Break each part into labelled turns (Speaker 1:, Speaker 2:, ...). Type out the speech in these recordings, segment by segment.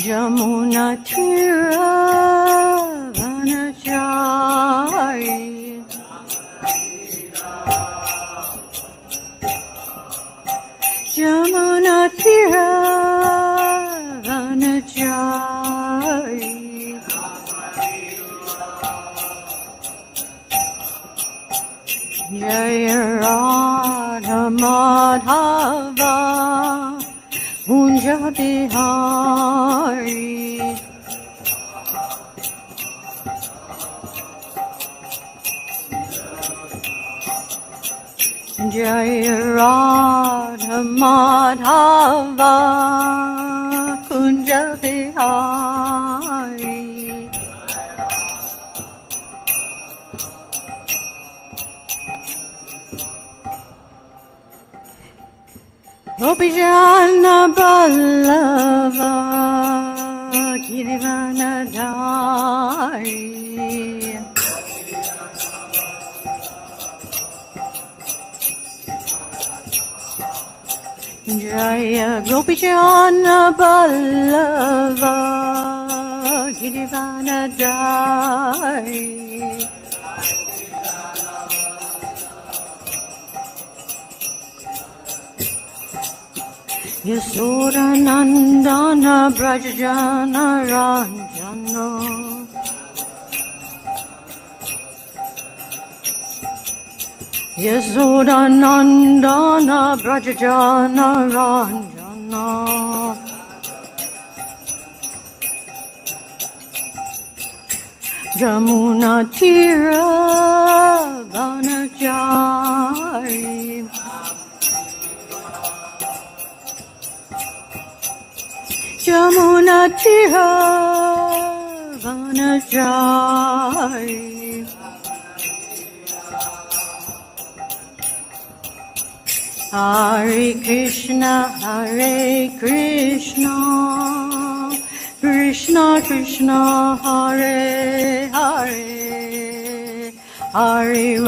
Speaker 1: Jamuna Tira Vanachari Jamuna Tira Vanachari Jaya Radha Madhava Kunja Bihari Jaya Radha Madhava Kunja Bihari Gopijana Ballava Girivanadari Jaya Gopijana Ballava Girivanadari Yasoda Nandana Brajajana Ranjana Yasoda Nandana Brajajana Ranjana Jamuna Tira Vanachari Jamuna Tira Vanachari Hare Krishna Krishna Krishna Hare Hare Hare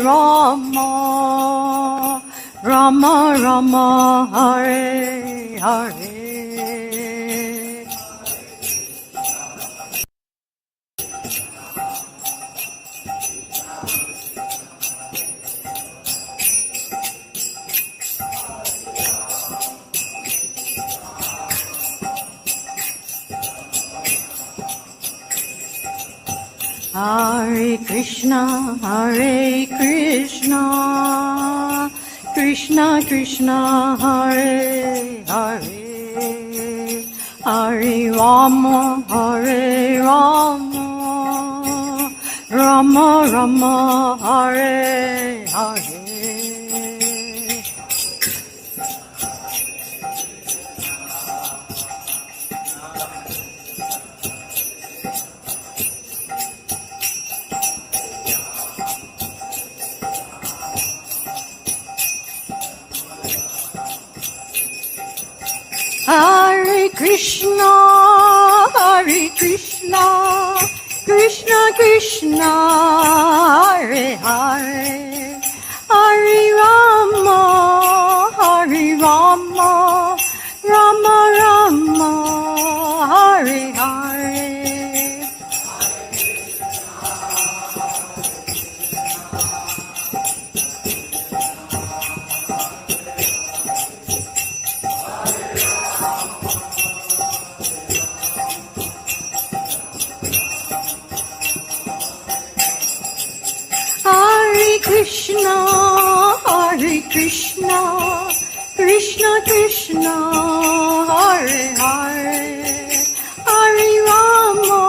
Speaker 1: Rama Rama Rama Hare Hare Hare Krishna Krishna Krishna Hare Hare Hare Rama Rama Rama Hare Hare Hare Krishna Krishna Krishna Hare Hare Hare Rama Rama Rama Hare Hare Krishna Krishna Krishna Hare Hare Hare Rama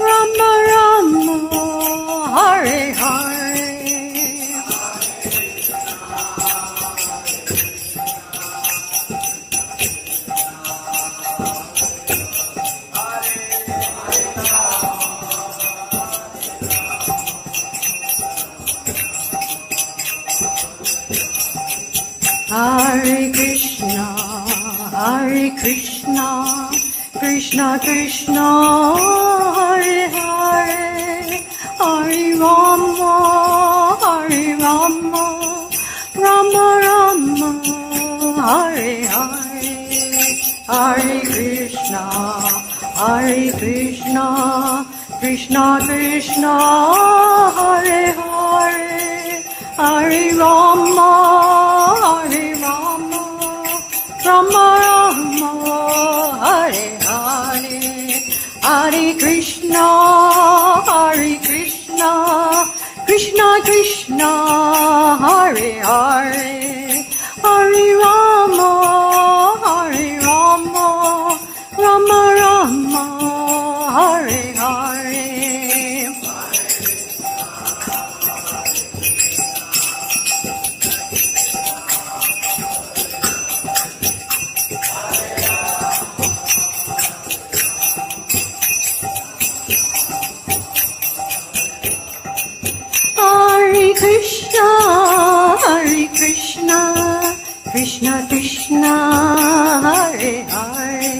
Speaker 1: Rama Rama Hare Hare Hare Krishna Krishna Krishna Hare Hare Hare Rama Rama Rama Hare Hare Krishna, Hare Krishna, Krishna Krishna, Hare Hare, Hare Rama, Hare Rama, Rama Rama, Hare Hare, Hare Krishna, Hare Krishna, Krishna Krishna, Hare Hare, Hare Rama, Hare Rama, Rama Rama, Hare Hare. Hare Krishna, Hare Krishna, Krishna Krishna, Hare Hare,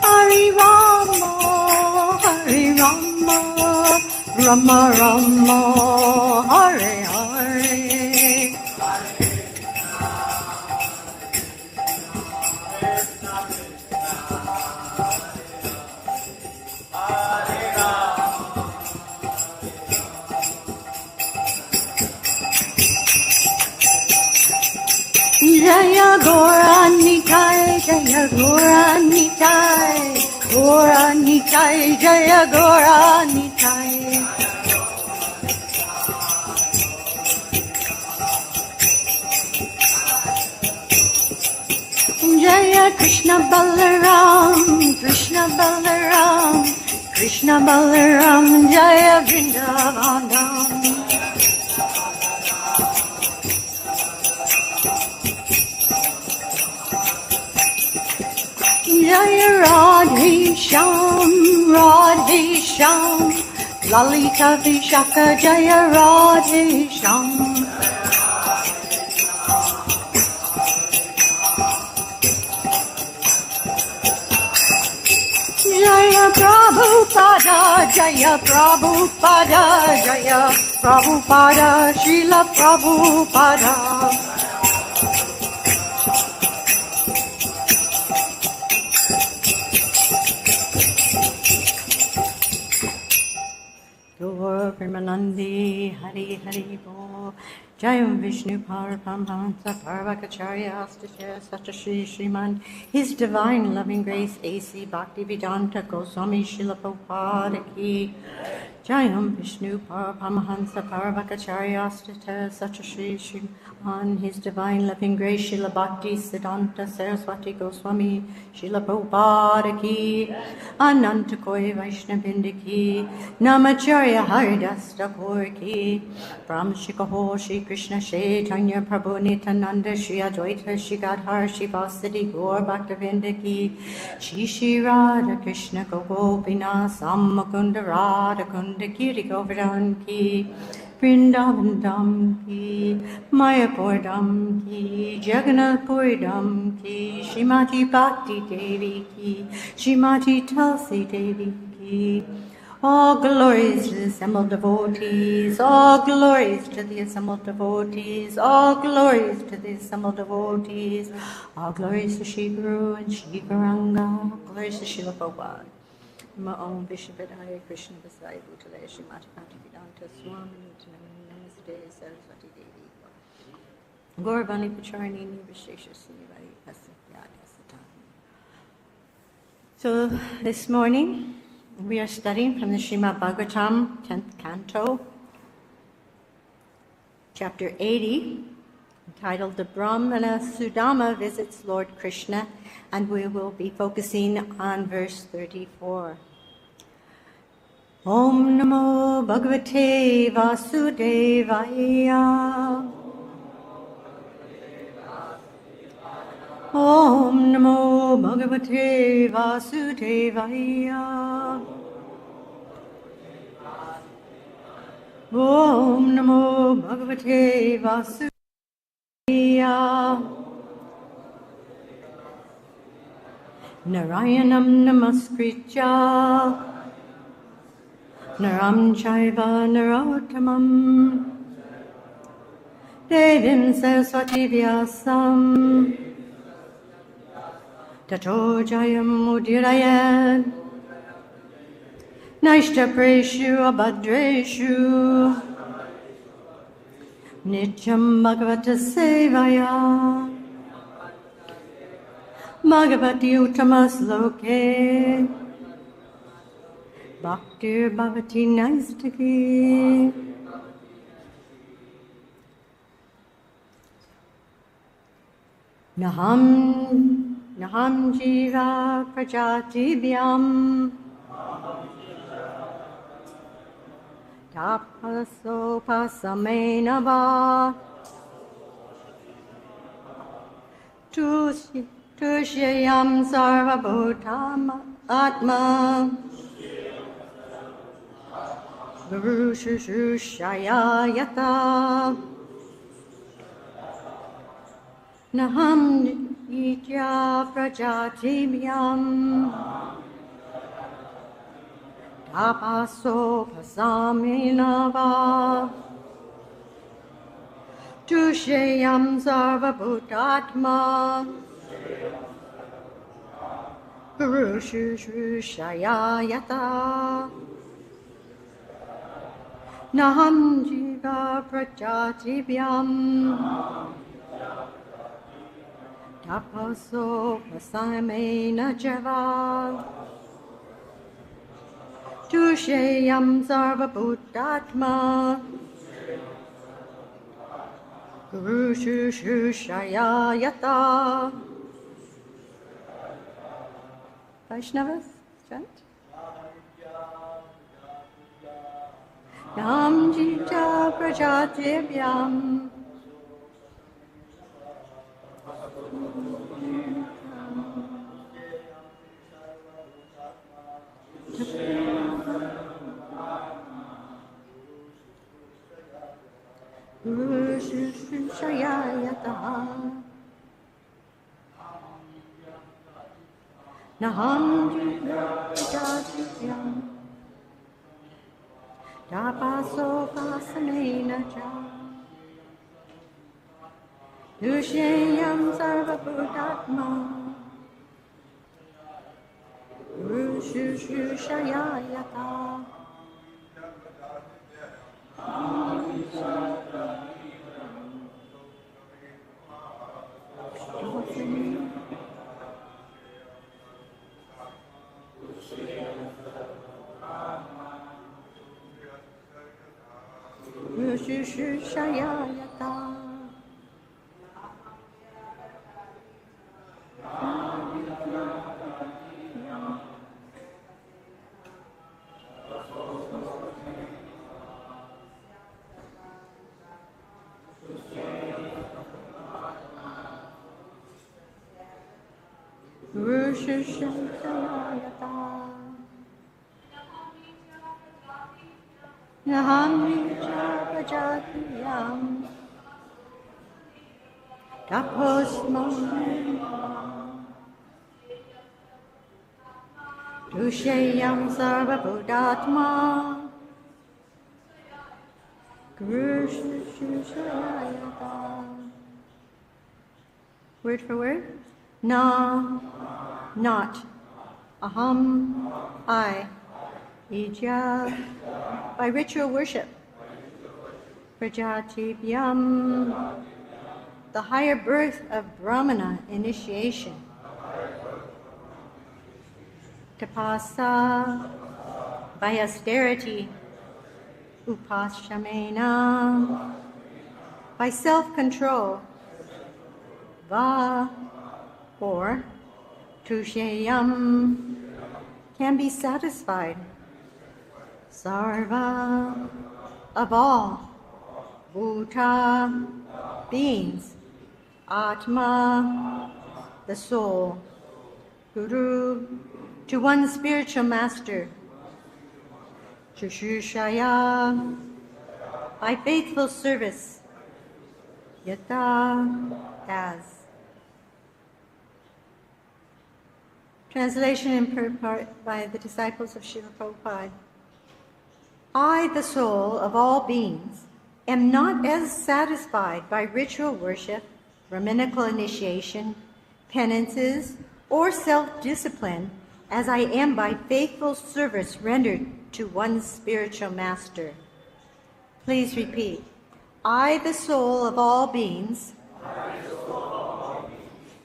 Speaker 1: Hare Rama, Hare Rama, Rama Rama, Hare Hare. Jaya Gora Nitai, Jaya Gora Nitai, Gora Nitai, Jaya Gora Nitai. Jaya Krishna Balaram, Krishna Balaram, Krishna Balaram, Jaya Vrindavanam. Jaya Radhe Shyam, Radhe Shyam, Lalita Vishaka, Jaya Radhe Shyam. Jaya Prabhupada, Jaya Prabhupada, Jaya Prabhupada, Srila Prabhupada. Premanandi, Hari Hari Bo, Jayam Vishnu Paramahamsa Parvakacharya Astashya Satashri Srimad, His Divine Loving Grace A.C. Bhaktivedanta Goswami Srila Prabhupada Ki, Jayam Vishnu Paramahamsa Parvakacharya Astashya Satashri Srimad, His Divine Loving Grace Srila Bhakti Siddhanta Saraswati Goswami Srila Prabhupada Ki, Ananta Koi Vaishnavindra Ki, Namacharya Haridas Thakur Ki, Brahmshikaho Shri Krishna Chaitanya Prabhu Nityananda Shri Advaita Shri Gadhar Shri Vasudeva Gaur Bhaktivinoda Ki, Shri Shri Radha Krishna Gopinath Sammakunda Radha Kunda Kiri Govardhan Ki, Vrindavan Dham Ki, Mayapur Dham Ki, Jagannathpur Dham Ki, Srimati Bhakti Devi Ki, Srimati Tulsi Devi Ki. All glories to the assembled devotees, all glories to the assembled devotees, all glories to the assembled devotees, all glories to Shri Guru and Shri Gauranga, glories to Srila Prabhupada. Om Vishnupadaya Krishna Vasai Bhutale Shri Mataji Vedanta Swami Namaste Saraswati Devi Gauravani Pacharini Vishesha Srivai Pasatyadi Satan. So this morning, we are studying from the Srimad Bhagavatam, 10th canto, chapter 80, entitled The Brahmana Sudama Visits Lord Kṛṣṇa, and we will be focusing on verse 34. Om Namo Bhagavate Vasudevaya. Om Namo Bhagavate Vasudevaya. Om Namo Bhagavate Vasudevaya. Narayanam Namaskritya Naram Chaiva Narottamam Devim Saraswati Vyasam tato jayam udirayat naishta preshu abhadreshu nityam bhagavata sevaya bhagavati uttamas loke bhaktir bhavati naistaki. Nāham ijyā-prajātibhyāṁ tapasopaśamena tuṣyeyaṁ sarva-bhūtātmā ātmā guru-śuśrūṣayā yathā nāham ijyā-prajātibhyāṁ tapasopaśamena tuṣyeyaṁ sarva-bhūtātmā guru-śuśrūṣayā yathā nāham ijyā-prajātibhyāṁ tapasopaśamena tuṣyeyaṁ sarva-bhūtātmā guru-śuśrūṣayā yathā. Vaishnavas, chant. Nāham ijyā-prajātibhyāṁ guru-śuśrūṣayā yathā nāham ijyā-prajātibhyāṁ tapasopaśamena tuṣyeyaṁ sarva-bhūtātmā guru-śuśrūṣayā yathā guru-śuśrūṣayā yathā guru-śuśrūṣayā yathā nāham ijyā-prajātibhyāṁ tapasopaśamena tuṣyeyaṁ sarva-bhūtātmā guru-śuśrūṣayā yathā. Word for word. Na, not. Aham, I. Ijyā, by ritual worship. Prajātibhyām, the higher birth of brahmana initiation. Tapasā, by austerity. Upaśamena, by self-control. Va, or tuṣyeyaṁ, can be satisfied. Sarva, of all. Bhūta, beings. Ātmā, the soul. Guru, to one spiritual master. Śuśrūṣayā, by faithful service. Yathā, as. Translation in Purport by the disciples of Srila Prabhupada. I, the soul of all beings, am not as satisfied by ritual worship, brahminical initiation, penances, or self-discipline, as I am by faithful service rendered to one spiritual master. Please repeat. I, the soul of all beings,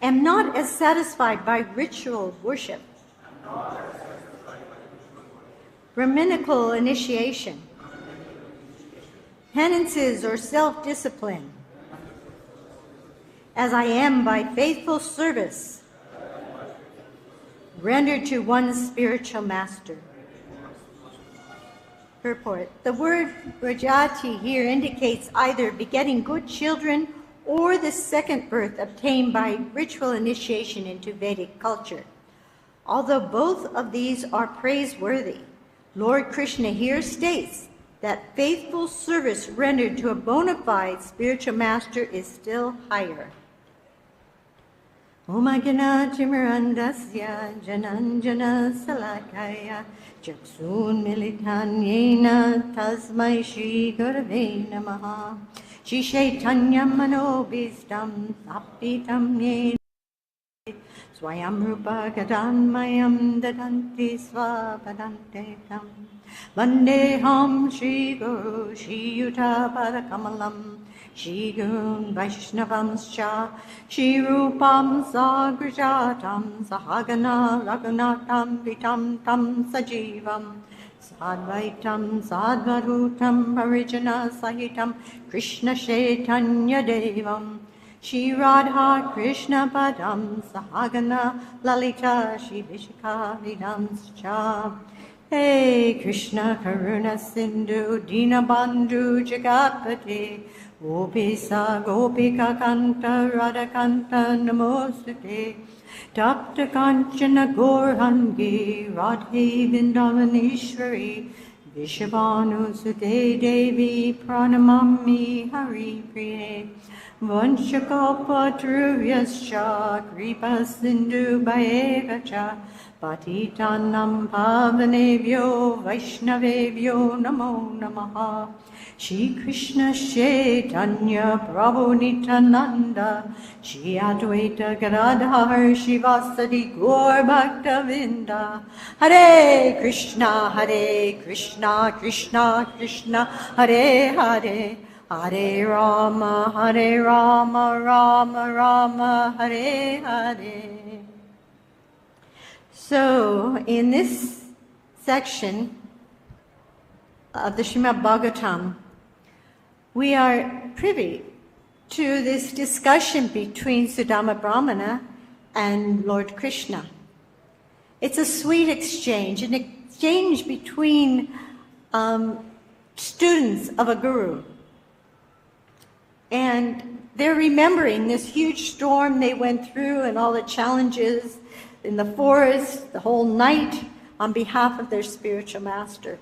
Speaker 1: am not as satisfied by ritual worship, brahminical initiation, penances, or self-discipline, as I am by faithful service rendered to one spiritual master. Purport. The word prajāti here indicates either begetting good children or the second birth obtained by ritual initiation into Vedic culture. Although both of these are praiseworthy, Lord Kṛṣṇa here states that faithful service rendered to a bona fide spiritual master is still higher. Om Ajnana-timirandasya jananjana salakaya chaksun militan yena tasmai Shri Gurave Namaha Shri Chaitanyam manobhistam sapitam yena Swayam Rupa Gadanmayam Dadanti Svapadantekam Vandeham Shri Guru Shri Yuta Padakamalam Shri Gurun Vaishnavamscha Shri Rupam Sagrajatam Sahagana Raghunatam Vitam Tam Sajivam Sadvaitam Sadvadhutam Parijana Sahitam Krishna Chaitanya Devam Shri Radha Krishna Padam Sahagana Lalita Shri Vishaka Vidamscha Hey Krishna Karuna Sindhu Dinabandhu Jagapati Gopisa Gopika Kanta Radhakanta Namostate Tapta Kanchana Gorhangi Radhe Vindavanishwari Vishabhanu Sute Devi Pranamami Hari Priye Vanshakapatruyascha Kripa Sindhu Bhaevacha Patitanam Pavanevyo Vaishnavevyo Namo Namaha Shri Krishna Chaitanya Prabhu Nityananda Shri Advaita Gadadhar Shivasadi Gaur Bhaktavinda Hare Krishna Krishna Krishna Hare Hare Hare Rama Rama Rama Hare Hare. So, in this section of the Srimad Bhagavatam, we are privy to this discussion between Sudama Brahmana and Lord Kṛṣṇa. It's a sweet exchange, an exchange between students of a guru. And they're remembering this huge storm they went through and all the challenges in the forest, the whole night, on behalf of their spiritual master.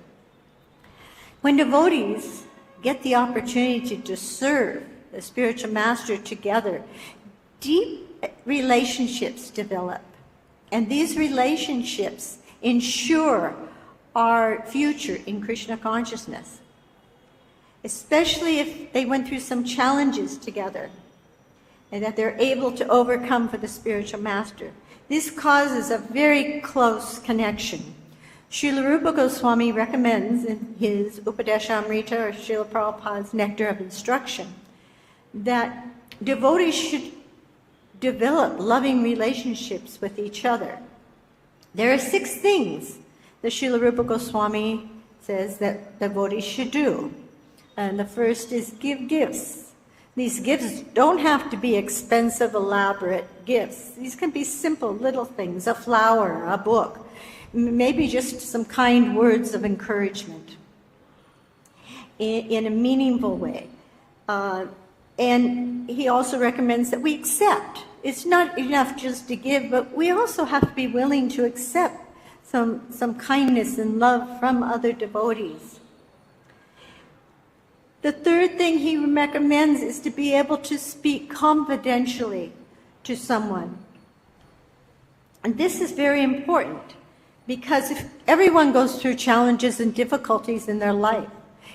Speaker 1: When devotees get the opportunity to serve the spiritual master together, deep relationships develop. And these relationships ensure our future in Krishna consciousness, especially if they went through some challenges together and that they're able to overcome for the spiritual master. This causes a very close connection. Srila Rupa Goswami recommends in his Upadeshamrita, or Srila Prabhupada's Nectar of Instruction, that devotees should develop loving relationships with each other. There are 6 things that Srila Rupa Goswami says that devotees should do. And the first is give gifts. These gifts don't have to be expensive, elaborate gifts. These can be simple little things, a flower, a book, maybe just some kind words of encouragement in a meaningful way. And he also recommends that we accept. It's not enough just to give, but we also have to be willing to accept some kindness and love from other devotees. The third thing he recommends is to be able to speak confidentially to someone. And this is very important because if everyone goes through challenges and difficulties in their life,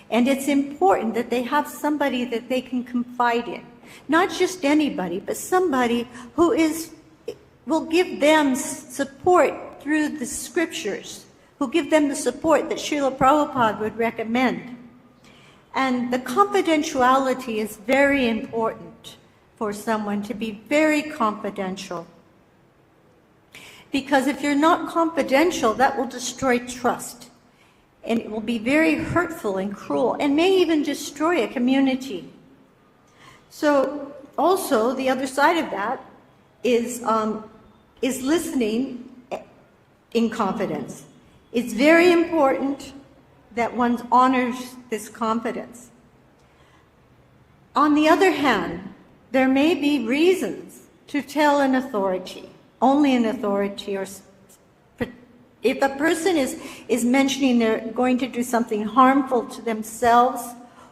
Speaker 1: and it's important that they have somebody that they can confide in. Not just anybody, but somebody who is will give them support through the scriptures, who give them the support that Srila Prabhupada would recommend. And the confidentiality is very important for someone to be very confidential. Because if you're not confidential, that will destroy trust. And it will be very hurtful and cruel, and may even destroy a community. So also, the other side of that is listening in confidence. It's very important that one honors this confidence. On the other hand, there may be reasons to tell an authority, only an authority, or if a person is mentioning they're going to do something harmful to themselves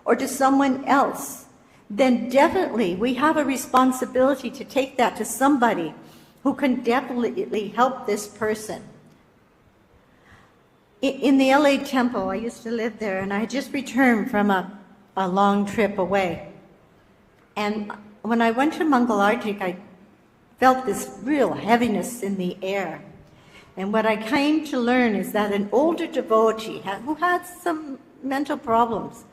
Speaker 1: or to someone else, then definitely we have a responsibility to take that to somebody who can definitely help this person. In the LA temple, I used to live there, and I had just returned from a long trip away. And when I went to Mangalartik, I felt this real heaviness in the air. And what I came to learn is that an older devotee who had some mental problems,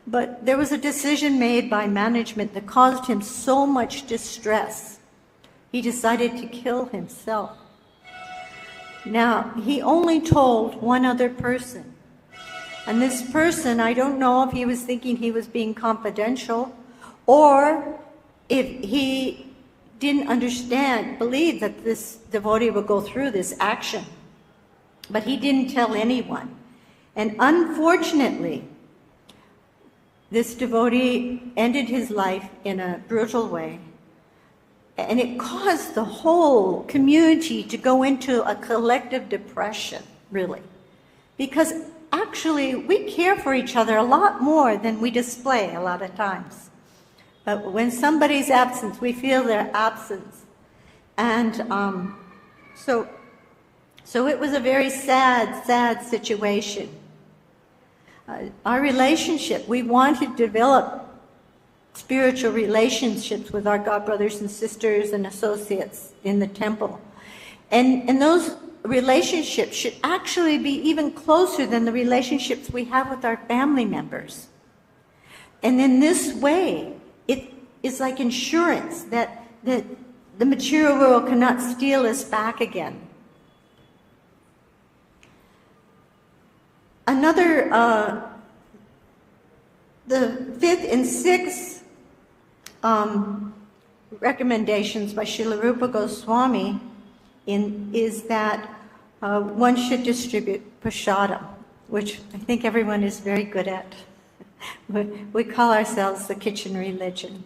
Speaker 1: but there was a decision made by management that caused him so much distress, he decided to kill himself. Now, he only told one other person. And this person, I don't know if he was thinking he was being confidential, or if he didn't believe that this devotee would go through this action. But he didn't tell anyone. And unfortunately, this devotee ended his life in a brutal way. And it caused the whole community to go into a collective depression, really. Because actually, we care for each other a lot more than we display a lot of times. But when somebody's absent, we feel their absence. And so it was a very sad situation. Our relationship, we want to develop spiritual relationships with our God brothers and sisters and associates in the temple. And those relationships should actually be even closer than the relationships we have with our family members. And in this way, it is like insurance that the material world cannot steal us back again. Another, the fifth and sixth recommendations by Srila Rupa Goswami is that one should distribute prasadam, which I think everyone is very good at. We call ourselves the kitchen religion.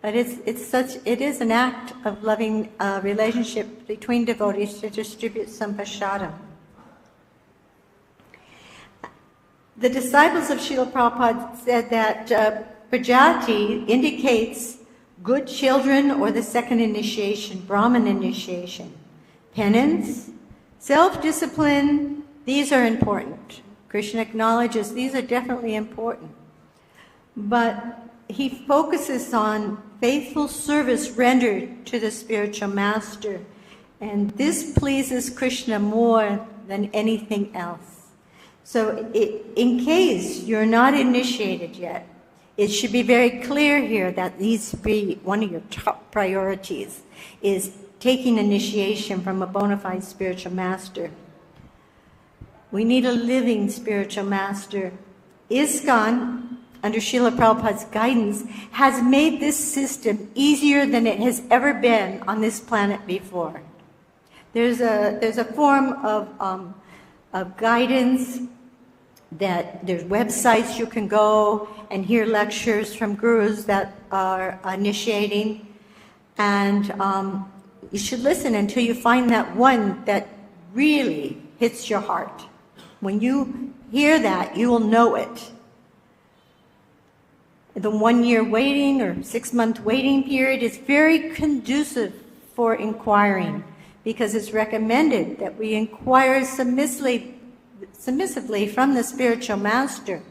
Speaker 1: But it is an act of loving relationship between devotees to distribute some prasadam. The disciples of Srila Prabhupada said that prajāti indicates good children or the second initiation, Brahman initiation. Penance, self-discipline, these are important. Kṛṣṇa acknowledges these are definitely important. But he focuses on faithful service rendered to the spiritual master. And this pleases Kṛṣṇa more than anything else. So in case you're not initiated yet, it should be very clear here that these be one of your top priorities is taking initiation from a bona fide spiritual master. We need a living spiritual master. ISKCON, under Srila Prabhupada's guidance, has made this system easier than it has ever been on this planet before. There's a form of guidance that there's websites you can go and hear lectures from gurus that are initiating, and you should listen until you find that one that really hits your heart. When you hear that, you will know it. The 1 year waiting or 6 month waiting period is very conducive for inquiring, because it's recommended that we inquire submissively from the spiritual master.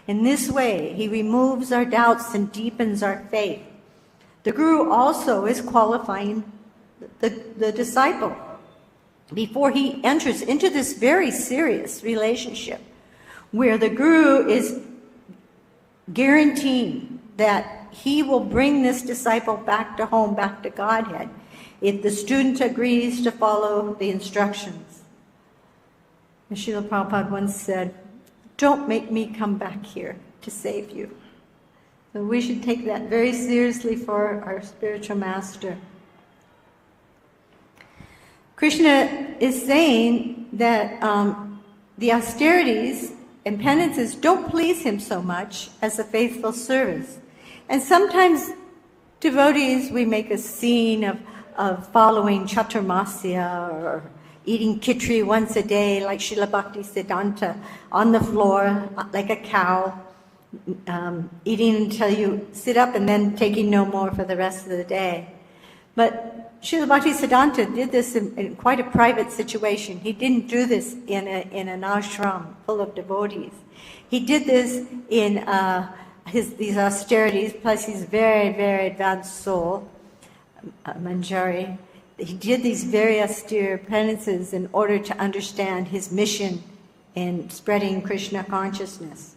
Speaker 1: In this way, he removes our doubts and deepens our faith. The guru also is qualifying the disciple before he enters into this very serious relationship where the guru is guaranteeing that he will bring this disciple back to home, back to Godhead, if the student agrees to follow the instructions. And Srila Prabhupada once said, "Don't make me come back here to save you." So we should take that very seriously for our spiritual master. Kṛṣṇa is saying that the austerities and penances don't please him so much as the faithful service. And sometimes devotees, we make a scene of following chaturmasya or eating khichdi once a day like Srila Bhaktisiddhanta on the floor like a cow, eating until you sit up and then taking no more for the rest of the day. But Srila Bhaktisiddhanta did this in quite a private situation. He didn't do this in an ashram full of devotees. He did this in these austerities, plus he's very, very advanced soul, Manjari. He did these very austere penances in order to understand his mission in spreading Kṛṣṇa consciousness.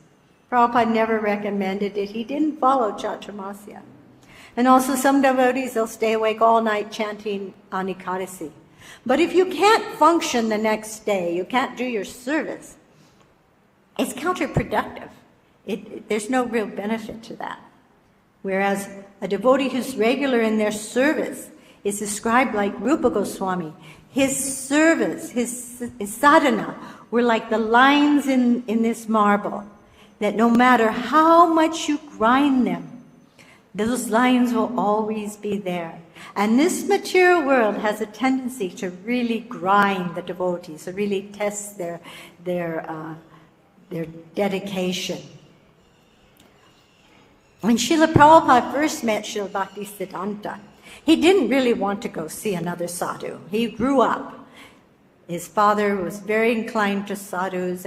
Speaker 1: Prabhupada never recommended it. He didn't follow chaturmasya. And also some devotees, they'll stay awake all night chanting on Ekadasi. But if you can't function the next day, you can't do your service, it's counterproductive. There's no real benefit to that. Whereas a devotee who's regular in their service is described like Rupa Goswami. His service, his sadhana, were like the lines in this marble, that no matter how much you grind them, those lines will always be there. And this material world has a tendency to really grind the devotees, to really test their dedication. When Srila Prabhupada first met Srila Bhaktisiddhanta, he didn't really want to go see another sadhu. He grew up. His father was very inclined to sadhus,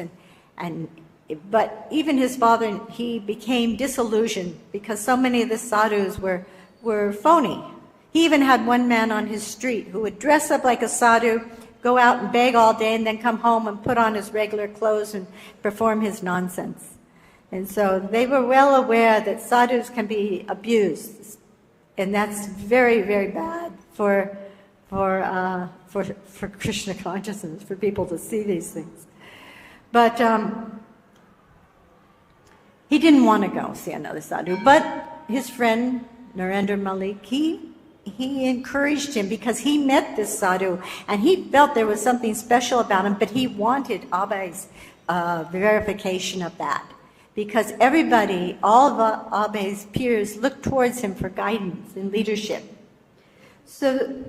Speaker 1: but even his father, he became disillusioned because so many of the sadhus were phony. He even had one man on his street who would dress up like a sadhu, go out and beg all day, and then come home and put on his regular clothes and perform his nonsense. And so they were well aware that sadhus can be abused, and that's very, very bad for Kṛṣṇa consciousness, for people to see these things. But he didn't want to go see another sadhu. But his friend Narendra Malik, he encouraged him because he met this sadhu and he felt there was something special about him, but he wanted Abhay's verification of that. Because everybody, all of Abhay's peers, looked towards him for guidance and leadership. So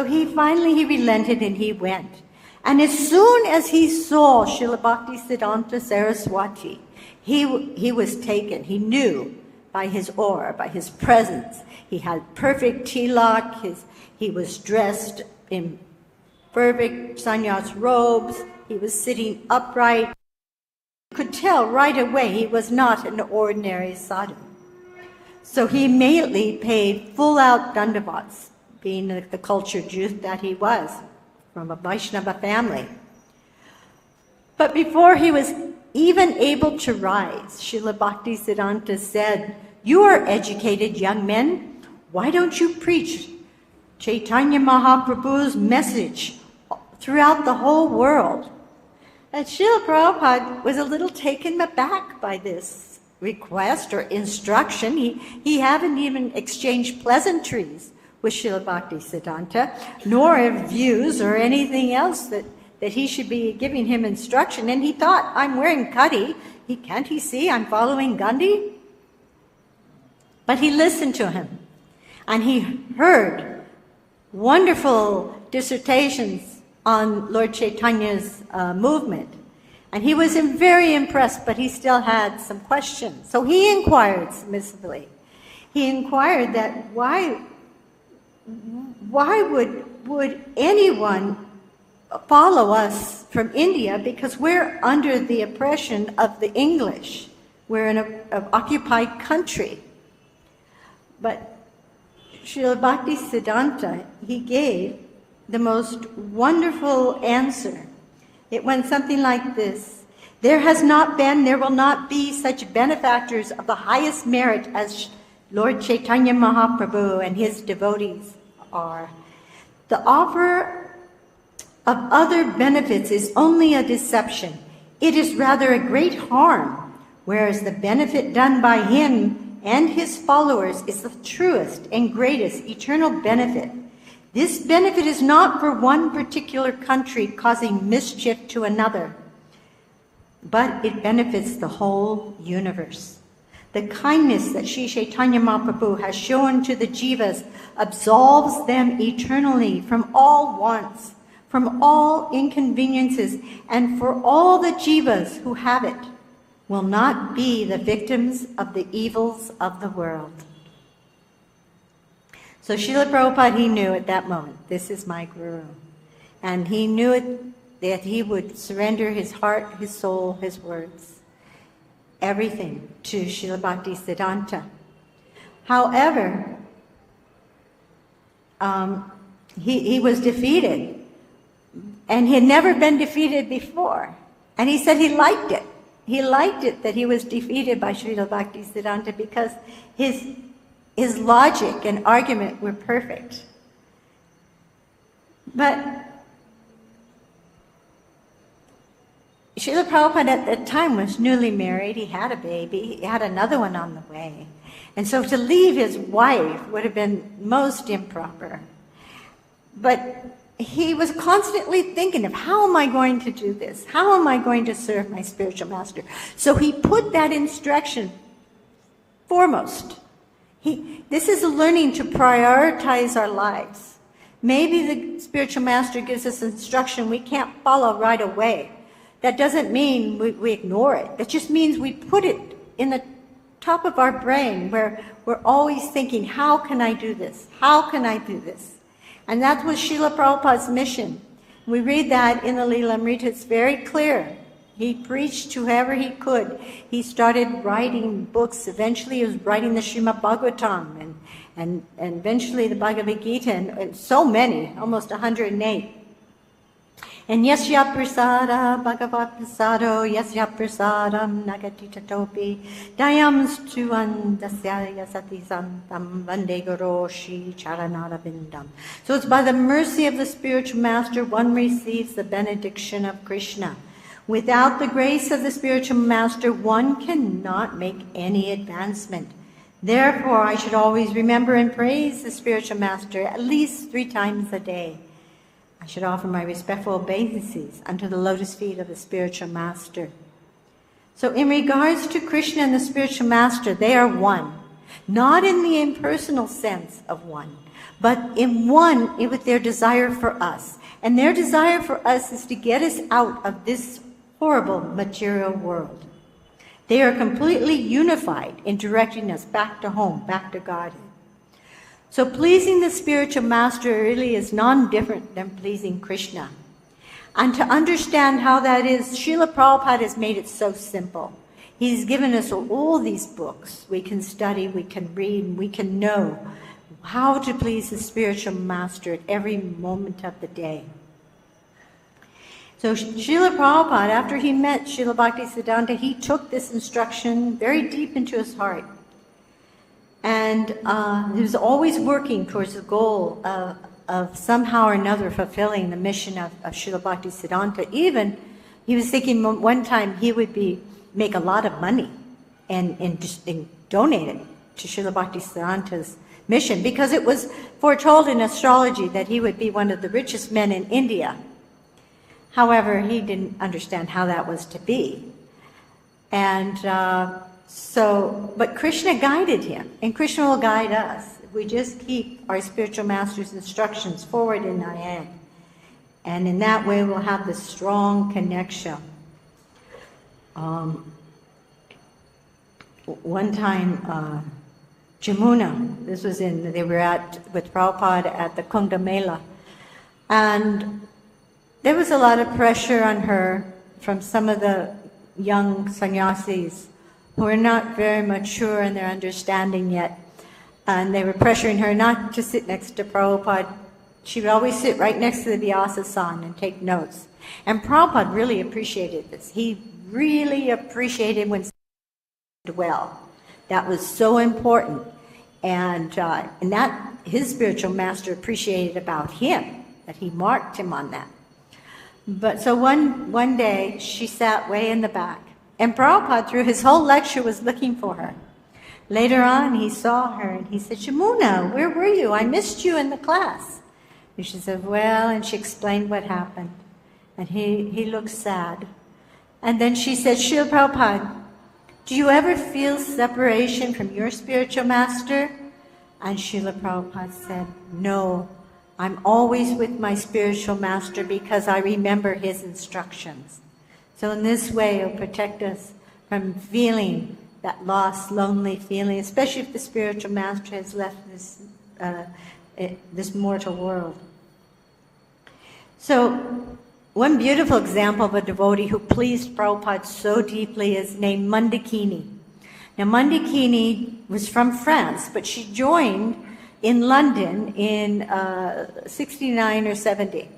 Speaker 1: he finally relented and he went. And as soon as he saw Srila Bhaktisiddhanta Saraswati, he was taken. He knew by his aura, by his presence. He had perfect tilak. He was dressed in perfect sannyas robes. He was sitting upright. You could tell right away he was not an ordinary sadhu. So he immediately paid full-out dandavats, being the cultured youth that he was, from a Vaishnava family. But before he was even able to rise, Srila Bhaktisiddhanta said, "You are educated young men. Why don't you preach Chaitanya Mahaprabhu's message throughout the whole world?" And Srila Prabhupada was a little taken aback by this request or instruction. He hadn't even exchanged pleasantries with Srila Bhaktisiddhanta, nor views or anything else that he should be giving him instruction. And he thought, I'm wearing kadi. Can't he see I'm following Gandhi? But he listened to him. And he heard wonderful dissertations on Lord Chaitanya's movement. And he was very impressed, but he still had some questions. So he inquired submissively. He inquired that why would anyone follow us from India, because we're under the oppression of the English. We're in an occupied country. But Srila Bhaktisiddhanta, he gave the most wonderful answer. It went something like this: there has not been, there will not be such benefactors of the highest merit as Lord Chaitanya Mahaprabhu and his devotees are. The offer of other benefits is only a deception. It is rather a great harm, whereas the benefit done by him and his followers is the truest and greatest eternal benefit. This benefit is not for one particular country causing mischief to another, but it benefits the whole universe. The kindness that Sri Chaitanya Mahaprabhu has shown to the jivas absolves them eternally from all wants, from all inconveniences, and for all the jivas who have it will not be the victims of the evils of the world. So Srila Prabhupada, he knew at that moment, this is my guru. And he knew it, that he would surrender his heart, his soul, his words, everything to Srila Bhaktisiddhanta. However, he was defeated, and he had never been defeated before. And he said he liked it. He liked it that he was defeated by Srila Bhaktisiddhanta because his logic and argument were perfect. But Srila Prabhupada at that time was newly married. He had a baby. He had another one on the way. And so to leave his wife would have been most improper. But he was constantly thinking of, how am I going to do this? How am I going to serve my spiritual master? So he put that instruction foremost. This is a learning to prioritize our lives. Maybe the spiritual master gives us instruction we can't follow right away. That doesn't mean we ignore it. That just means we put it in the top of our brain where we're always thinking, how can I do this? How can I do this? And that was Srila Prabhupada's mission. We read that in the Leelamrita. It's very clear. He preached to whoever he could. He started writing books. Eventually he was writing the Srimad Bhagavatam and eventually the Bhagavad Gita and so many, almost 108. And yasya-prasada bhagavat prasado yasya-prasadam nagatitatopi dayam stuandasya yasati santam vande goroshi charanarabindam. So it's by the mercy of the spiritual master one receives the benediction of Kṛṣṇa. Without the grace of the spiritual master, one cannot make any advancement. Therefore, I should always remember and praise the spiritual master at least 3 times a day. I should offer my respectful obeisances unto the lotus feet of the spiritual master. So in regards to Kṛṣṇa and the spiritual master, they are one. Not in the impersonal sense of one, but in one with their desire for us. And their desire for us is to get us out of this horrible material world. They are completely unified in directing us back to home, back to Godhead. So pleasing the spiritual master really is non-different than pleasing Kṛṣṇa. And to understand how that is, Srila Prabhupada has made it so simple. He's given us all these books. We can study, we can read, and we can know how to please the spiritual master at every moment of the day. So Srila Prabhupada, after he met Srila Bhaktisiddhanta, he took this instruction very deep into his heart. And he was always working towards the goal of somehow or another fulfilling the mission of Srila Bhaktisiddhanta. Even, he was thinking one time he would make a lot of money and donate it to Srila Bhaktisiddhanta's mission, because it was foretold in astrology that he would be one of the richest men in India. However, he didn't understand how that was to be. And but Kṛṣṇa guided him, and Kṛṣṇa will guide us if we just keep our spiritual master's instructions forward in our head. And in that way, we'll have this strong connection. One time, Jamuna, they were with Prabhupada at the Kumbh Mela, and there was a lot of pressure on her from some of the young sannyasis who are not very mature in their understanding yet. and they were pressuring her not to sit next to Prabhupada. She would always sit right next to the Vyasa-san and take notes. And Prabhupada really appreciated this. He really appreciated when did well. That was so important. And that his spiritual master appreciated about him, that he marked him on that. But so one day, she sat way in the back. And Prabhupada, through his whole lecture, was looking for her. Later on, he saw her and he said, Yamuna, where were you? I missed you in the class. And she said, well, and she explained what happened. And he looked sad. And then she said, Srila Prabhupada, do you ever feel separation from your spiritual master? And Srila Prabhupada said, no, I'm always with my spiritual master because I remember his instructions. So in this way, it'll protect us from feeling that lost, lonely feeling, especially if the spiritual master has left this mortal world. So, one beautiful example of a devotee who pleased Prabhupada so deeply is named Mandakini. Now, Mandakini was from France, but she joined in London in 69 or 70.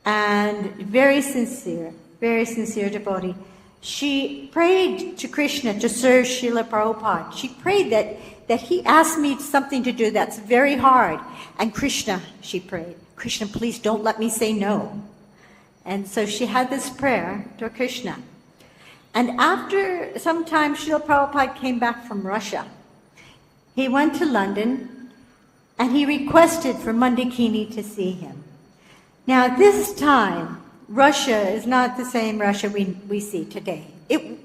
Speaker 1: And very sincere devotee. She prayed to Kṛṣṇa to serve Srila Prabhupada. She prayed that he asked me something to do that's very hard. And Kṛṣṇa, she prayed, Kṛṣṇa, please don't let me say no. And so she had this prayer to Kṛṣṇa. And after some time, Srila Prabhupada came back from Russia. He went to London and he requested for Mandakini to see him. Now this time, Russia is not the same Russia we see today.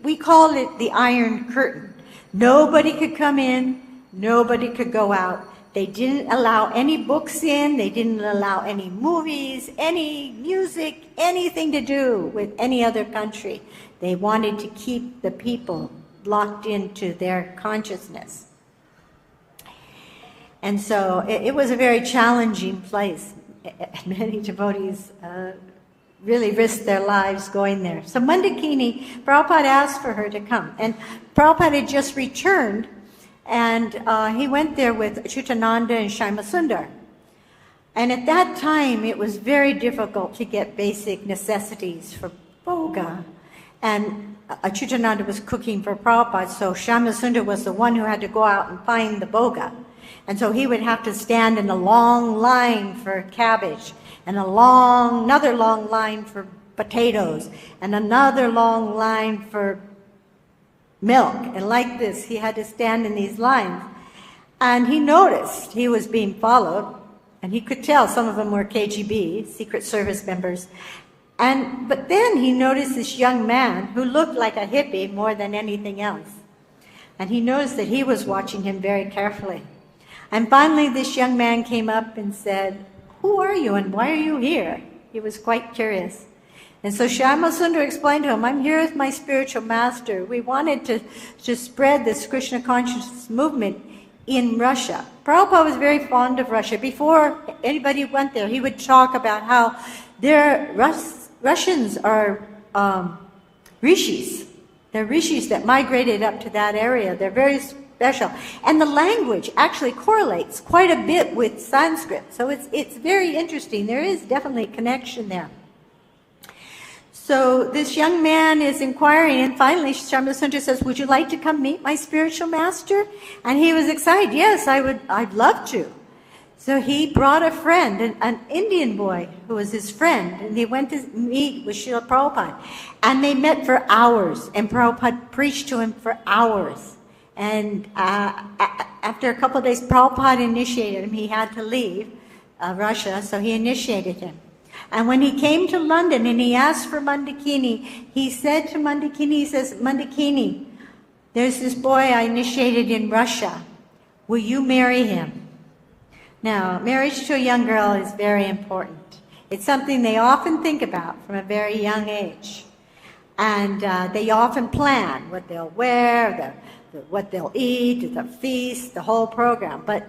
Speaker 1: We call it the Iron Curtain. Nobody could come in, nobody could go out. They didn't allow any books in, they didn't allow any movies, any music, anything to do with any other country. They wanted to keep the people locked into their consciousness. And so it was a very challenging place. Many devotees really risked their lives going there. So Mandakini, Prabhupada asked for her to come. And Prabhupada had just returned, and he went there with Achyutananda and Shyamasundar. And at that time, it was very difficult to get basic necessities for Bhoga. And Achyutananda was cooking for Prabhupada, so Shyamasundar was the one who had to go out and find the Bhoga. And so he would have to stand in a long line for cabbage, and another long line for potatoes, and another long line for milk. And like this, he had to stand in these lines. And he noticed he was being followed, and he could tell some of them were KGB, Secret Service members. But then he noticed this young man who looked like a hippie more than anything else. And he noticed that he was watching him very carefully. And finally, this young man came up and said, who are you and why are you here? He was quite curious. And so Shyamasundar explained to him, I'm here with my spiritual master. We wanted to spread this Kṛṣṇa consciousness movement in Russia. Prabhupada was very fond of Russia. Before anybody went there, he would talk about how Russians are rishis. They're rishis that migrated up to that area. They're very special. And the language actually correlates quite a bit with Sanskrit. So it's very interesting. There is definitely a connection there. So this young man is inquiring, and finally Shyamasundar says, would you like to come meet my spiritual master? And he was excited. Yes, I'd love to. So he brought a friend, an Indian boy who was his friend, and he went to meet with Srila Prabhupada. And they met for hours, and Prabhupada preached to him for hours. And after a couple of days, Prabhupada initiated him. He had to leave Russia, so he initiated him. And when he came to London and he asked for Mandakini, he said to Mandakini, he says, Mandakini, there's this boy I initiated in Russia. Will you marry him? Now, marriage to a young girl is very important. It's something they often think about from a very young age. And they often plan what they'll wear, what they'll eat, the feast, the whole program. But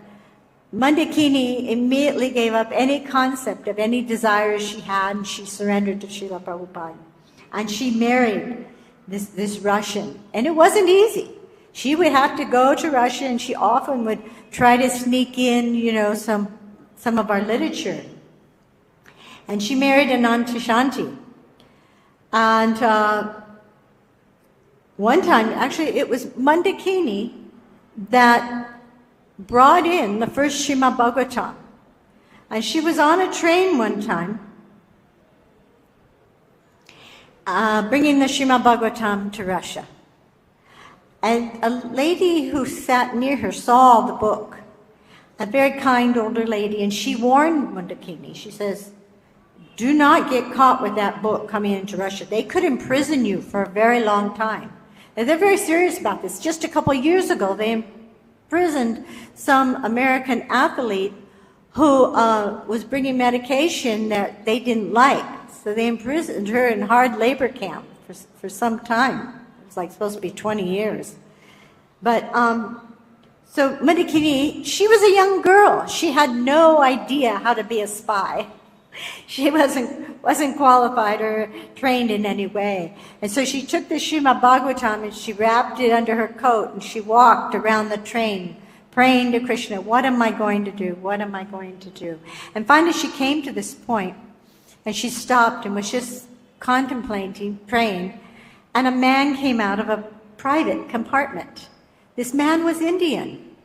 Speaker 1: Mandakini immediately gave up any concept of any desires she had, and she surrendered to Srila Prabhupada. And she married this Russian. And it wasn't easy. She would have to go to Russia, and she often would try to sneak in, some of our literature. And she married Anantashanti. And one time, actually, it was Mandakini that brought in the first Srimad Bhagavatam. And she was on a train one time, bringing the Srimad Bhagavatam to Russia. And a lady who sat near her saw the book, a very kind older lady, and she warned Mandakini. She says, do not get caught with that book coming into Russia. They could imprison you for a very long time. And they're very serious about this. Just a couple of years ago, they imprisoned some American athlete who was bringing medication that they didn't like. So they imprisoned her in hard labor camp for some time. It was like supposed to be 20 years. But so Mandakini, she was a young girl. She had no idea how to be a spy. She wasn't qualified or trained in any way. And so she took the Srimad Bhagavatam and she wrapped it under her coat and she walked around the train praying to Kṛṣṇa, what am I going to do? What am I going to do? And finally she came to this point and she stopped and was just contemplating, praying, and a man came out of a private compartment. This man was Indian.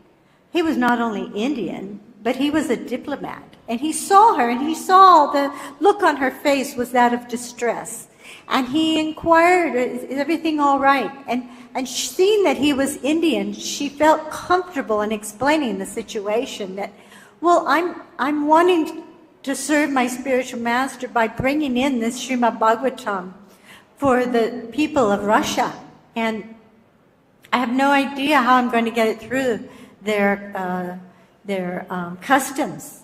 Speaker 1: He was not only Indian, but he was a diplomat. And he saw her, and he saw the look on her face was that of distress. And he inquired, is everything all right? And seeing that he was Indian, she felt comfortable in explaining the situation that, well, I'm wanting to serve my spiritual master by bringing in this Srimad Bhagavatam for the people of Russia. And I have no idea how I'm going to get it through their customs.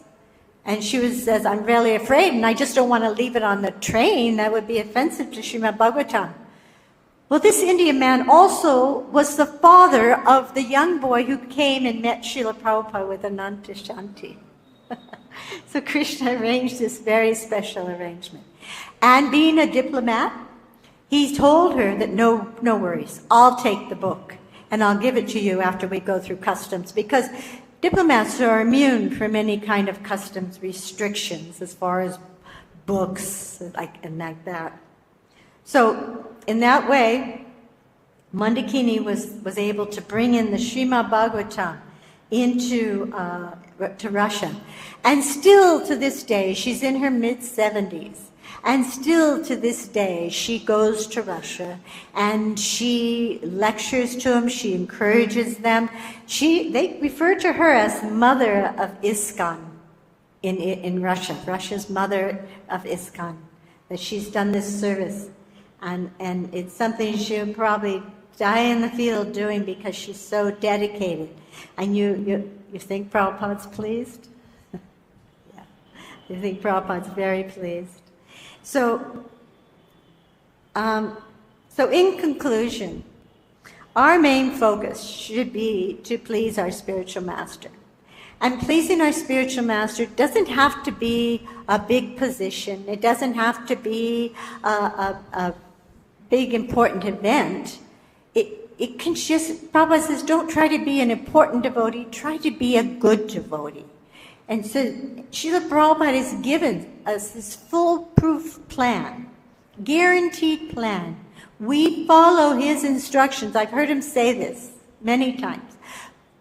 Speaker 1: And she says, I'm really afraid, and I just don't want to leave it on the train. That would be offensive to Srimad Bhagavatam. Well, this Indian man also was the father of the young boy who came and met Srila Prabhupada with Anantashanti. So Kṛṣṇa arranged this very special arrangement. And being a diplomat, he told her that no worries, I'll take the book, and I'll give it to you after we go through customs, because diplomats are immune from any kind of customs restrictions as far as books and like that. So in that way, Mandakini was able to bring in the Srimad Bhagavatam to Russia. And still to this day, she's in her mid-70s. And still to this day, she goes to Russia and she lectures to them, she encourages them. They refer to her as mother of ISKCON in Russia, Russia's mother of ISKCON, that she's done this service. And it's something she'll probably die in the field doing because she's so dedicated. And you think Prabhupada's pleased? Yeah, you think Prabhupada's very pleased. So in conclusion, our main focus should be to please our spiritual master. And pleasing our spiritual master doesn't have to be a big position. It doesn't have to be a big important event. It can just, Prabhupada says, don't try to be an important devotee, try to be a good devotee. And so Srila Prabhupada has given us this foolproof plan, guaranteed plan. We follow his instructions. I've heard him say this many times.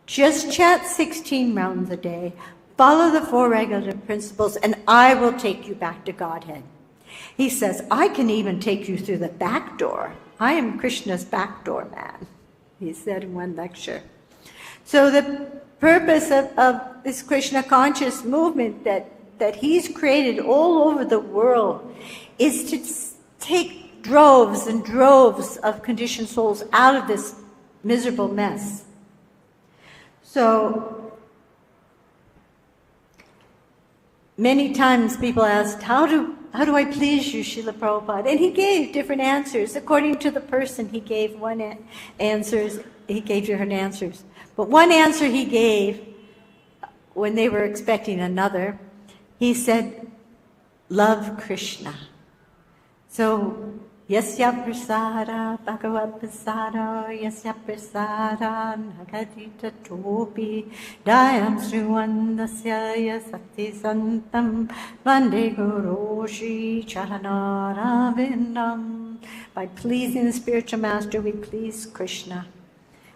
Speaker 1: Just chant 16 rounds a day, follow the 4 regulative principles, and I will take you back to Godhead. He says, I can even take you through the back door. I am Krishna's back door man, he said in one lecture. So the purpose of this Krishna conscious movement that he's created all over the world is to take droves and droves of conditioned souls out of this miserable mess. So many times people ask, how do I please you, Srila Prabhupada? And he gave different answers. According to the person, he gave he gave different answers. But one answer he gave, when they were expecting another, he said, love Kṛṣṇa. So, Yasya prasada bhagavat prasada yasya prasada nagadita topi dayam sriwandasya yasakti santam vande guru-śuśrūṣayā charanāravindam. By pleasing the spiritual master, we please Kṛṣṇa,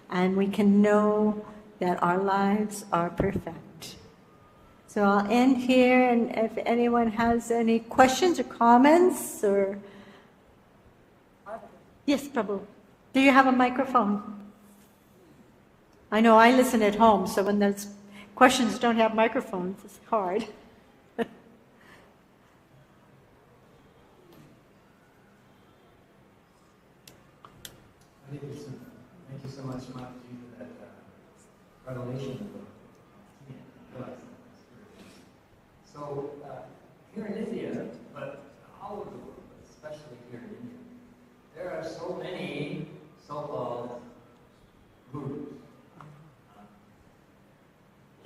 Speaker 1: and we can know that our lives are perfect. So I'll end here, and if anyone has any questions or comments or... Yes, Prabhu. Do you have a microphone? I know I listen at home, so when those questions don't have microphones, it's hard.
Speaker 2: Thank you so much, Mataji, for that revelation of the So, here in India, but all over the world, especially here in India, there are so many so-called gurus.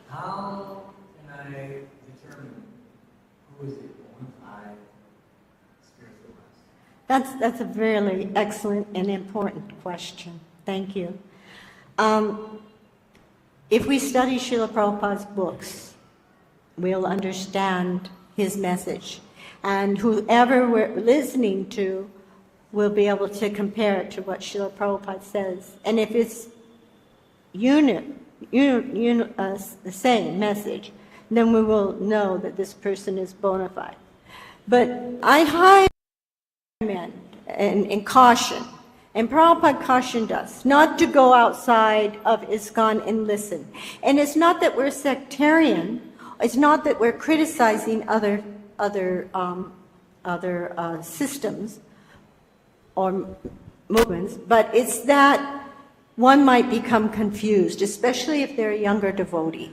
Speaker 2: How can I determine who is a bona fide spiritual master?
Speaker 1: That's a really excellent and important question. Thank you. If we study Srila Prabhupada's books, we'll understand his message. And whoever we're listening to will be able to compare it to what Srila Prabhupada says. And if it's the same message, then we will know that this person is bona fide. But I highly recommend and caution, and Prabhupada cautioned us, not to go outside of ISKCON and listen. And it's not that we're sectarian, it's not that we're criticizing other systems or movements, but it's that one might become confused, especially if they're a younger devotee.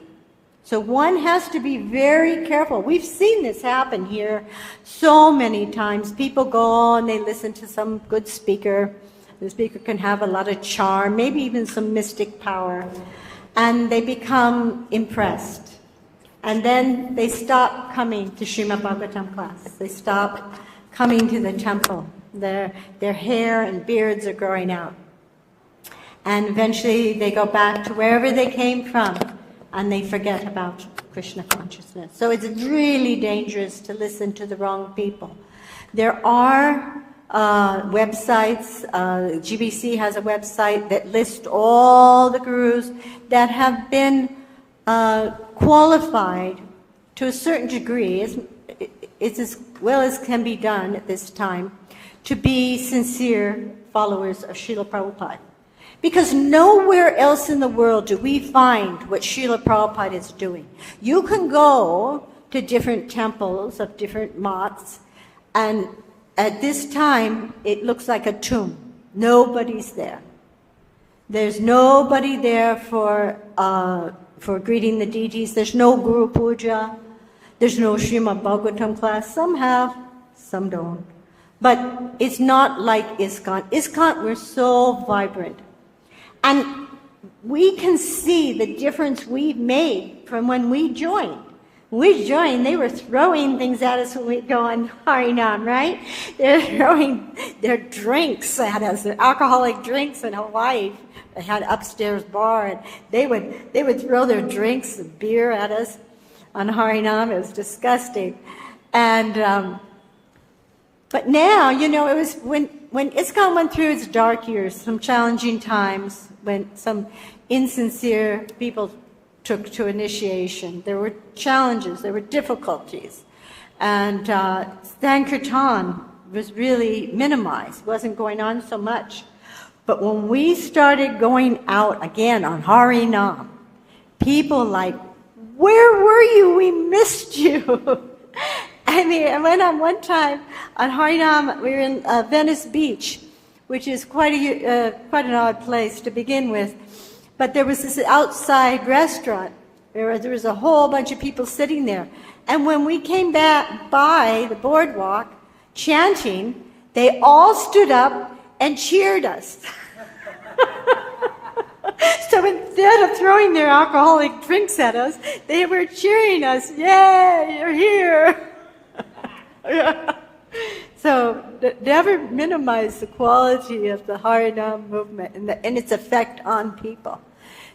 Speaker 1: So one has to be very careful. We've seen this happen here so many times. People go and they listen to some good speaker. The speaker can have a lot of charm, maybe even some mystic power, and they become impressed. And then they stop coming to Srimad Bhagavatam class. They stop coming to the temple. Their hair and beards are growing out. And eventually they go back to wherever they came from, and they forget about Kṛṣṇa consciousness. So it's really dangerous to listen to the wrong people. There are websites, GBC has a website that lists all the gurus that have been qualified to a certain degree, it's as well as can be done at this time, to be sincere followers of Srila Prabhupada. Because nowhere else in the world do we find what Srila Prabhupada is doing. You can go to different temples of different mats, and at this time it looks like a tomb. Nobody's there. There's nobody there for greeting the deities. There's no Guru Puja. There's no Srimad Bhagavatam class. Some have, some don't. But it's not like ISKCON. ISKCON, we're so vibrant. And we can see the difference we've made from when we joined. When we joined, they were throwing things at us when we go on Harinam, right? They're throwing their drinks at us, their alcoholic drinks in Hawaii. They had an upstairs bar, and they would throw their drinks and beer at us on Harinam. It was disgusting. And but now, you know, it was when ISKCON went through its dark years, some challenging times, when some insincere people took to initiation. There were challenges, there were difficulties. And Sankirtan was really minimized, wasn't going on so much. But when we started going out again on Harinam, people like, where were you? We missed you. I mean, I went on one time on Harinam. We were in Venice Beach, which is quite an odd place to begin with. But there was this outside restaurant. There was a whole bunch of people sitting there. And when we came back by the boardwalk chanting, they all stood up and cheered us. So instead of throwing their alcoholic drinks at us, they were cheering us. Yay, you're here. So never minimize the quality of the Harinam movement and its effect on people.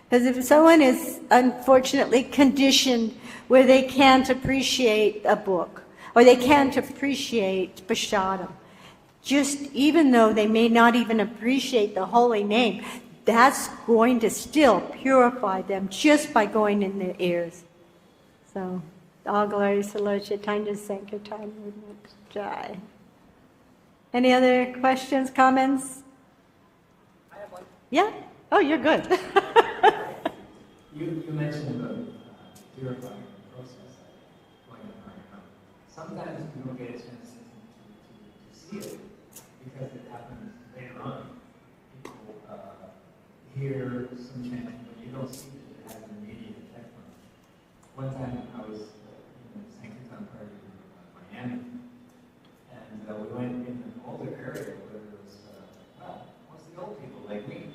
Speaker 1: Because if someone is unfortunately conditioned where they can't appreciate a book, or they can't appreciate prasadam, just even though they may not even appreciate the holy name, that's going to still purify them just by going in their ears. So, all glory to Lord Chaitanya Sankirtan movement. Jai. Any other questions, comments?
Speaker 2: I have one.
Speaker 1: Yeah? Oh, you're good.
Speaker 2: You mentioned the purifying process, going on. Sometimes you don't get a chance to see it because it happens later on. People hear some chanting, but you don't see that it has an immediate effect on them. One time I was in a Sankirtan party in Miami, and we went in an older area where there was, mostly old people like me.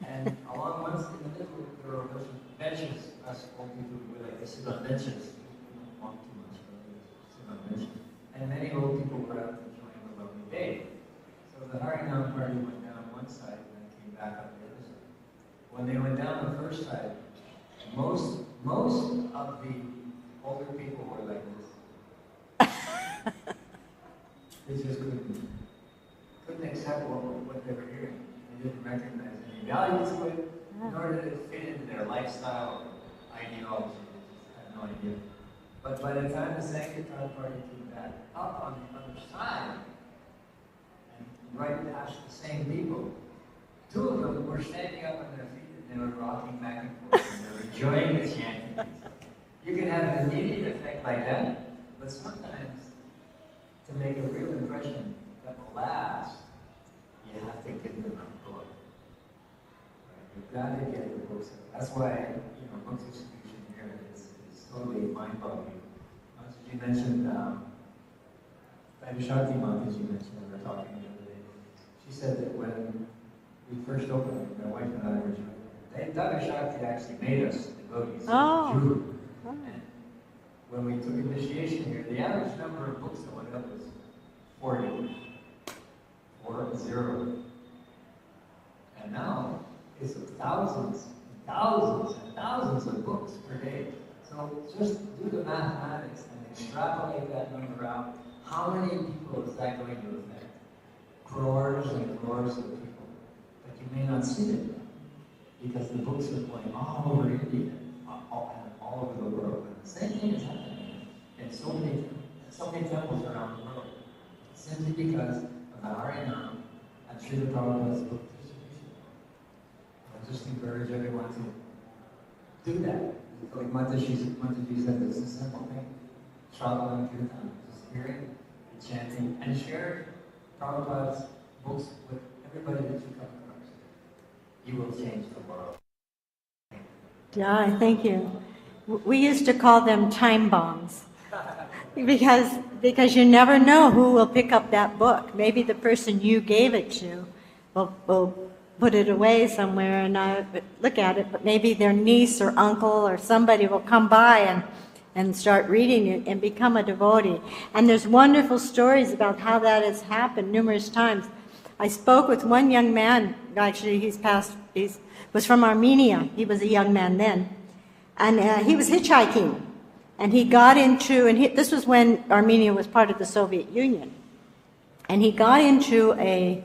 Speaker 2: And along one in the middle, there were a bunch of benches. Us old people would like to sit on benches. We don't walk too much, but we sit on benches. And many old people were out enjoying a lovely day. So the Harinam party went down one side and then came back up the other side. When they went down the first side, most of the older people were like this. They just couldn't accept what they were hearing. They didn't recognize any value to it, nor did it fit into their lifestyle ideology. They just had no idea. But by the time the Sankirtan party came back up on the other side, and right past the same people, two of them were standing up on their feet and they were rocking back and forth and they were enjoying the chanting. You can have an immediate effect like that, but sometimes to make a real impression that will last, you have to give them a book. Right? You've got to get the books. That's why, book distribution here is totally mind-boggling. Mataji mentioned, Mataji mentioned, we were talking the other day. She said that when we first opened, my wife and I were joking, Nagapatni actually made us devotees.
Speaker 1: Oh.
Speaker 2: And when we took initiation here, the average number of books that went up was 40. 40. And now it's thousands and thousands of books per day. So just do the mathematics and extrapolate that number out. How many people is that going to affect? Crores and crores of people. But you may not see it because the books are going all over India and all over the world. And the same thing is happening in so many temples around the world. Simply because of the Harinam and Srila Prabhupada's book distribution. I just encourage everyone to do that. Like Mataji said, it's a simple thing. Travel and kirtan, just hearing, chanting, and sharing Prabhupada's books with everybody that you come across. You will change the world.
Speaker 1: Yeah, thank you. We used to call them time bombs. Because you never know who will pick up that book. Maybe the person you gave it to will put it away somewhere and not look at it, but maybe their niece or uncle or somebody will come by and start reading it and become a devotee. And there's wonderful stories about how that has happened numerous times. I spoke with one young man, actually he was from Armenia, he was a young man then, and he was hitchhiking. And he got into, this was when Armenia was part of the Soviet Union. And he got into a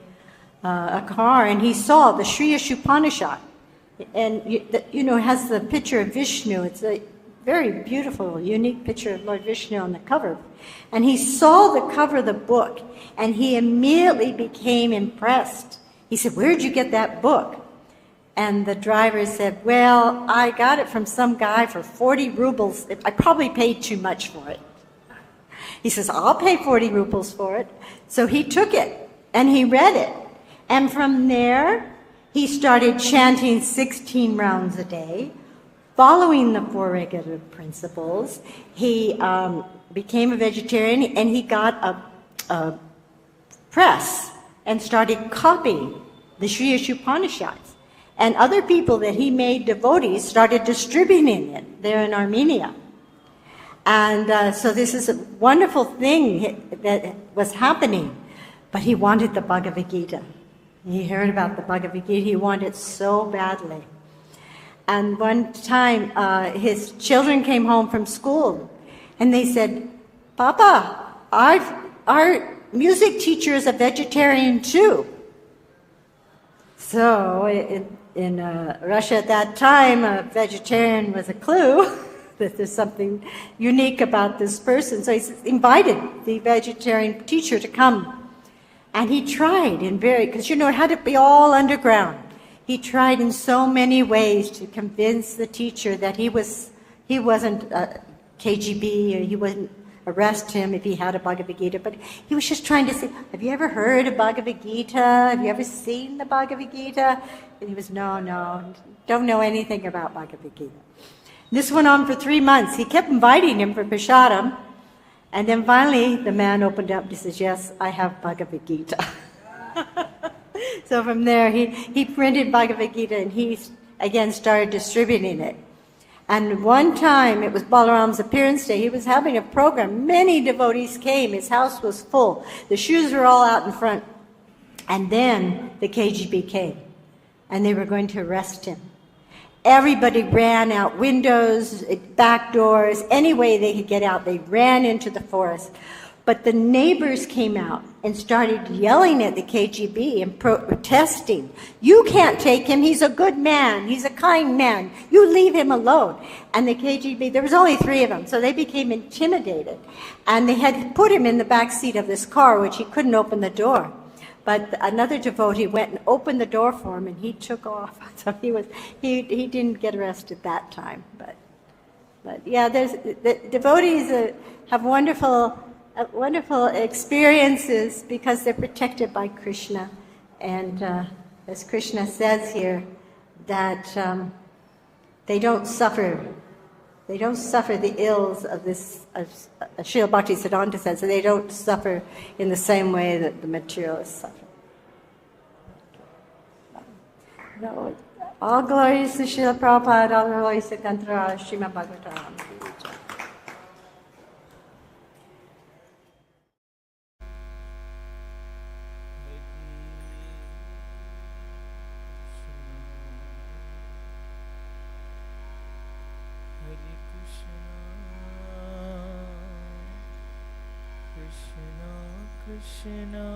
Speaker 1: car and he saw the Sri Upanishad. And, it has the picture of Vishnu. It's a very beautiful, unique picture of Lord Vishnu on the cover. And he saw the cover of the book and he immediately became impressed. He said, "Where'd you get that book?" And the driver said, "Well, I got it from some guy for 40 rubles. I probably paid too much for it." He says, "I'll pay 40 rubles for it." So he took it and he read it. And from there, he started chanting 16 rounds a day, following the 4 regular principles. He became a vegetarian and he got a press and started copying the Sri Upanishads. And other people that he made devotees started distributing it there in Armenia. And so this is a wonderful thing that was happening. But he wanted the Bhagavad Gita. He heard about the Bhagavad Gita. He wanted it so badly. And one time, his children came home from school, and they said, "Papa, our music teacher is a vegetarian too." So in Russia at that time, a vegetarian was a clue that there's something unique about this person. So he invited the vegetarian teacher to come. And he tried because it had to be all underground. He tried in so many ways to convince the teacher that he wasn't KGB, or he wouldn't arrest him if he had a Bhagavad Gita. But he was just trying to say, "Have you ever heard of Bhagavad Gita? Have you ever seen the Bhagavad Gita?" And he was, no, don't know anything about Bhagavad Gita. This went on for 3 months. He kept inviting him for prasadam. And then finally, the man opened up and says, "Yes, I have Bhagavad Gita." So from there, he printed Bhagavad Gita, and he again started distributing it. And one time, it was Balaram's appearance day. He was having a program. Many devotees came. His house was full. The shoes were all out in front. And then the KGB came, and they were going to arrest him. Everybody ran out windows, back doors, any way they could get out. They ran into the forest. But the neighbors came out and started yelling at the KGB and protesting. "You can't take him. He's a good man. He's a kind man. You leave him alone." And the KGB, there was only 3 of them, so they became intimidated. And they had put him in the back seat of this car, which he couldn't open the door. But another devotee went and opened the door for him, and he took off. So he didn't get arrested that time. But yeah, the devotees have wonderful experiences because they're protected by Kṛṣṇa. And as Kṛṣṇa says here, that they don't suffer the ills of this. Srila Bhaktisiddhanta says, so they don't suffer in the same way that the materialists suffer. No, all glories to Srila Prabhupada, all glories to Tantra, Srimad Bhagavatam.
Speaker 3: Kṛṣṇa